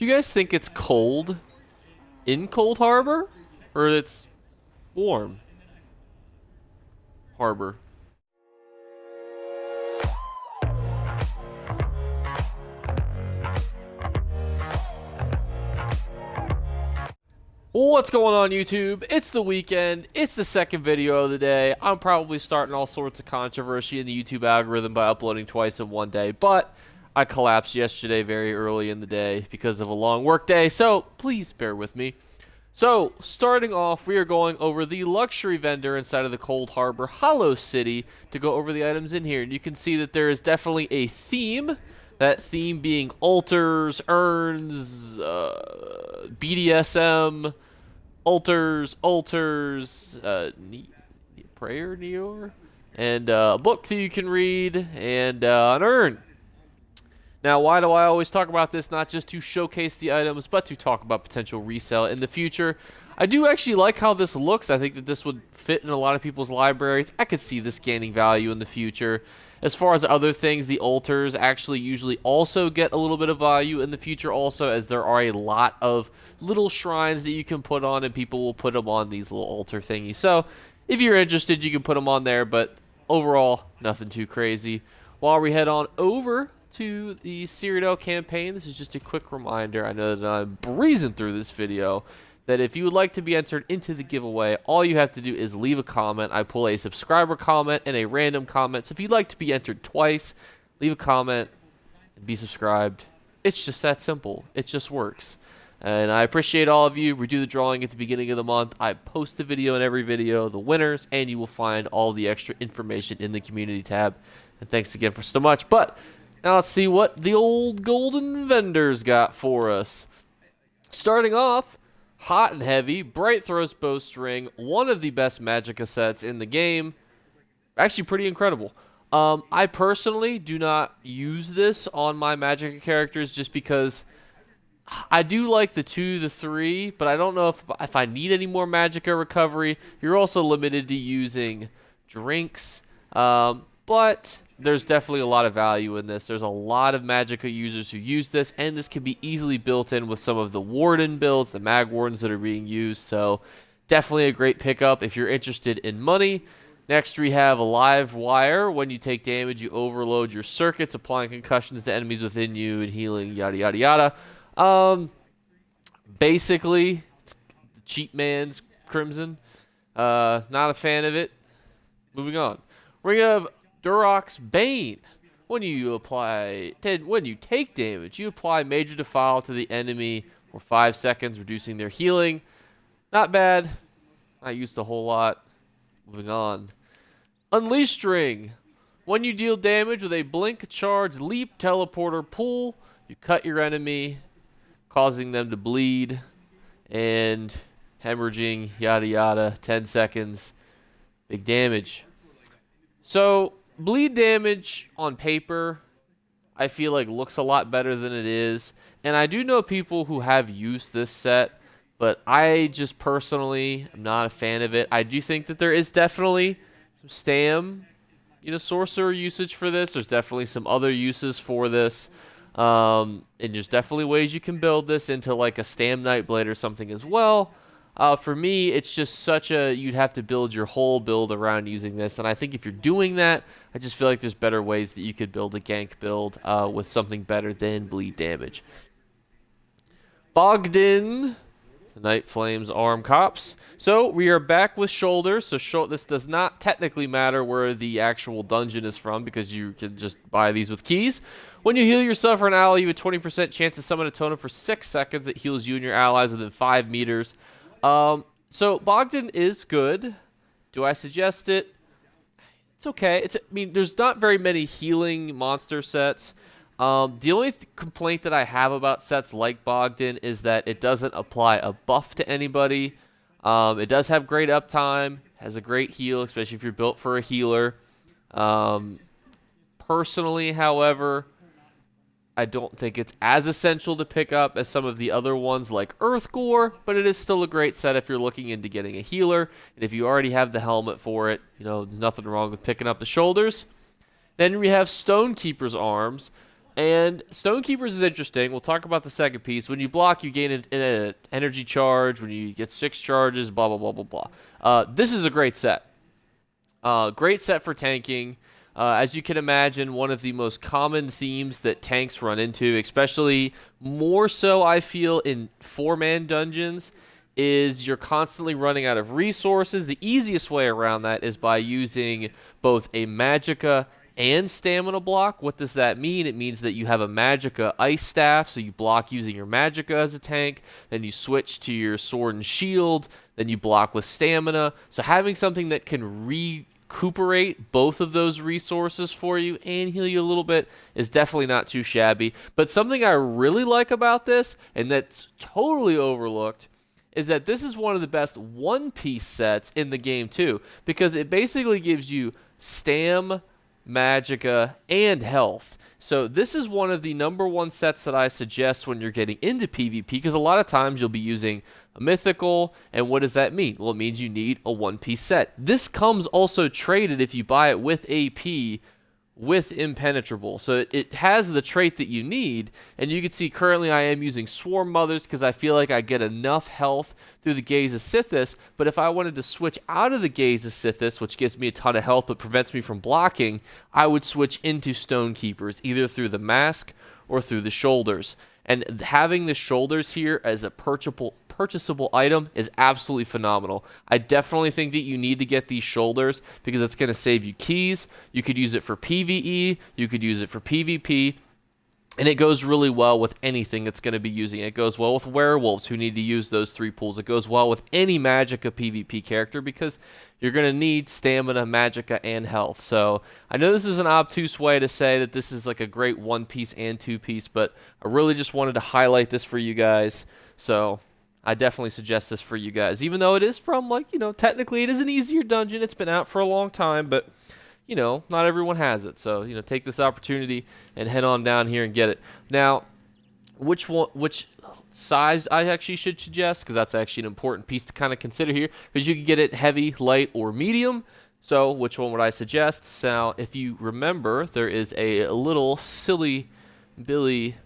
Do you guys think it's cold in Cold Harbor, or it's warm harbor? What's going on, YouTube? It's the weekend. It's the second video of the day. I'm probably starting all sorts of controversy in the YouTube algorithm by uploading twice in one day, but I collapsed yesterday very early in the day because of a long work day, so please bear with me. So, starting off, we are going over the luxury vendor inside of the Cold Harbor Hollow City to go over the items in here. And you can see that there is definitely a theme. That theme being altars, urns, BDSM, altars, prayer, Neor, and a book that you can read, and an urn. Now, why do I always talk about this? Not just to showcase the items, but to talk about potential resale in the future. I do actually like how this looks. I think that this would fit in a lot of people's libraries. I could see this gaining value in the future. As far as other things, the altars actually usually also get a little bit of value in the future also, as there are a lot of little shrines that you can put on, and people will put them on these little altar thingies. So, if you're interested, you can put them on there, but overall, nothing too crazy. While we head on over to the Cyrodiil campaign, this is just a quick reminder. I know that I'm breezing through this video, that if you would like to be entered into the giveaway, all you have to do is leave a comment. I pull a subscriber comment and a random comment. So if you'd like to be entered twice, leave a comment and be subscribed. It's just that simple. It just works. And I appreciate all of you. We do the drawing at the beginning of the month. I post the video in every video, the winners, and you will find all the extra information in the community tab. And thanks again for so much. But now let's see what the old golden vendors got for us. Starting off, hot and heavy, Bright Throws Bowstring, one of the best Magicka sets in the game. Actually pretty incredible. I personally do not use this on my Magicka characters just because I do like the 2, the 3, but I don't know if I need any more Magicka recovery. You're also limited to using drinks, but there's definitely a lot of value in this. There's a lot of Magicka users who use this, and this can be easily built in with some of the Warden builds, the Mag Wardens that are being used. So definitely a great pickup if you're interested in money. Next, we have a Live Wire. When you take damage, you overload your circuits, applying concussions to enemies within you and healing, yada, yada, yada. Basically, it's cheap man's Crimson. Not a fan of it. Moving on. We have Durok's Bane. When you take damage, you apply Major Defile to the enemy for 5 seconds, reducing their healing. Not bad. I used a whole lot. Moving on. Unleashed Ring. When you deal damage with a blink, charge, leap, teleporter, pull, you cut your enemy, causing them to bleed and hemorrhaging, yada yada. 10 seconds. Big damage. So bleed damage on paper, I feel like looks a lot better than it is. And I do know people who have used this set, but I just personally am not a fan of it. I do think that there is definitely some stam, sorcerer usage for this. There's definitely some other uses for this. And there's definitely ways you can build this into like a stam Nightblade or something as well. For me, it's just you'd have to build your whole build around using this, and I think if you're doing that, I just feel like there's better ways that you could build a gank build with something better than bleed damage. Bogdan, the Night Flames Arm Cops. So we are back with shoulders. So this does not technically matter where the actual dungeon is from because you can just buy these with keys. When you heal yourself or an ally, you have a 20% chance to summon a totem for 6 seconds that heals you and your allies within 5 meters. So Bogdan is good. Do I suggest it? It's okay. There's not very many healing monster sets. The only complaint that I have about sets like Bogdan is that it doesn't apply a buff to anybody. It does have great uptime, has a great heal, especially if you're built for a healer. Personally, however, I don't think it's as essential to pick up as some of the other ones like Earthgore, but it is still a great set if you're looking into getting a healer. And if you already have the helmet for it, there's nothing wrong with picking up the shoulders. Then we have Stonekeeper's Arms. And Stonekeepers is interesting. We'll talk about the second piece. When you block, you gain an energy charge. When you get 6 charges, blah, blah, blah, blah, blah. This is a great set. Great set for tanking. As you can imagine, one of the most common themes that tanks run into, especially more so I feel in 4-man dungeons, is you're constantly running out of resources. The easiest way around that is by using both a magicka and stamina block. What does that mean? It means that you have a magicka ice staff, so you block using your magicka as a tank, then you switch to your sword and shield, then you block with stamina. So having something that can recuperate both of those resources for you and heal you a little bit is definitely not too shabby. But something I really like about this, and that's totally overlooked, is that this is one of the best one-piece sets in the game too, because it basically gives you stam, magicka, and health. So this is one of the #1 sets that I suggest when you're getting into PvP, because a lot of times you'll be using a mythical, and what does that mean? Well, it means you need a one-piece set. This comes also traded if you buy it with AP with impenetrable, so it has the trait that you need. And you can see currently I am using Swarm Mothers because I feel like I get enough health through the Gaze of Sithis. But if I wanted to switch out of the Gaze of Sithis, which gives me a ton of health but prevents me from blocking, I would switch into Stonekeepers, either through the mask or through the shoulders. And having the shoulders here as a purchasable item is absolutely phenomenal. I definitely think that you need to get these shoulders because it's going to save you keys. You could use it for PvE, you could use it for PvP, and it goes really well with anything that's going to be using it. It goes well with werewolves who need to use those 3 pools. It goes well with any magicka PvP character because you're going to need stamina, magicka, and health. So I know this is an obtuse way to say that this is like a great 1-piece and 2-piece, but I really just wanted to highlight this for you guys. So I definitely suggest this for you guys, even though it is from, like, technically it is an easier dungeon. It's been out for a long time, but not everyone has it. So, take this opportunity and head on down here and get it. Now, which size I actually should suggest, because that's actually an important piece to kind of consider here, because you can get it heavy, light, or medium. So, which one would I suggest? Now, if you remember, there is a little silly Billy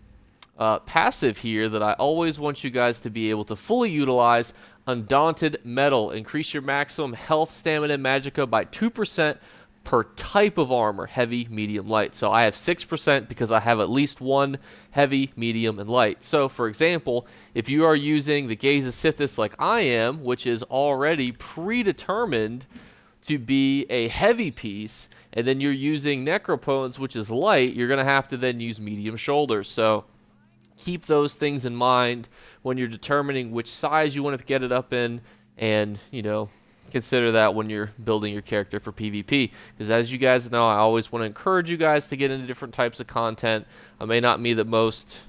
passive here that I always want you guys to be able to fully utilize. Undaunted Metal. Increase your maximum health, stamina, and magicka by 2% per type of armor, heavy, medium, light. So I have 6% because I have at least one heavy, medium, and light. So for example, if you are using the Gaze of Sithis like I am, which is already predetermined to be a heavy piece, and then you're using Necropotence, which is light, you're going to have to then use medium shoulders. So keep those things in mind when you're determining which size you want to get it up in, and consider that when you're building your character for PvP, because as you guys know, I always want to encourage you guys to get into different types of content. I may not be the most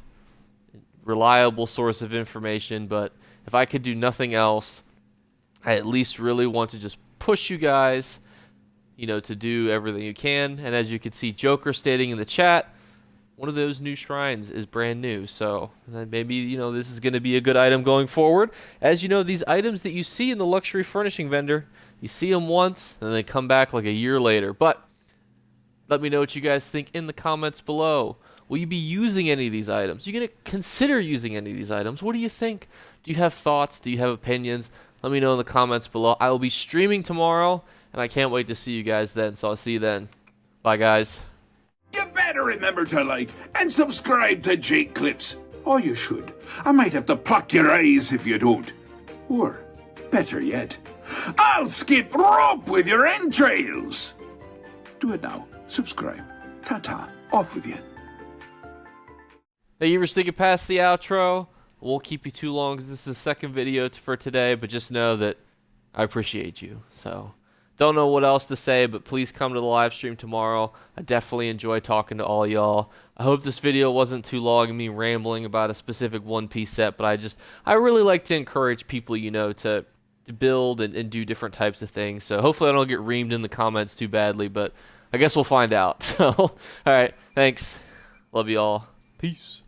reliable source of information, but if I could do nothing else, I at least really want to just push you guys, to do everything you can. And as you can see, Joker stating in the chat, one of those new shrines is brand new, so maybe, this is going to be a good item going forward. As you know, these items that you see in the luxury furnishing vendor, you see them once, and they come back like a year later. But let me know what you guys think in the comments below. Will you be using any of these items? Are you going to consider using any of these items? What do you think? Do you have thoughts? Do you have opinions? Let me know in the comments below. I will be streaming tomorrow, and I can't wait to see you guys then, so I'll see you then. Bye, guys. You better remember to like and subscribe to Jake Clips. Or you should. I might have to pluck your eyes if you don't. Or, better yet, I'll skip rope with your entrails. Do it now. Subscribe. Ta-ta. Off with you. Thank you for sticking past the outro. I won't keep you too long because this is the second video for today, but just know that I appreciate you. So, don't know what else to say, but please come to the live stream tomorrow. I definitely enjoy talking to all y'all. I hope this video wasn't too long and me rambling about a specific one-piece set, but I really like to encourage people, to build and do different types of things. So hopefully I don't get reamed in the comments too badly, but I guess we'll find out. So, all right, thanks. Love y'all. Peace.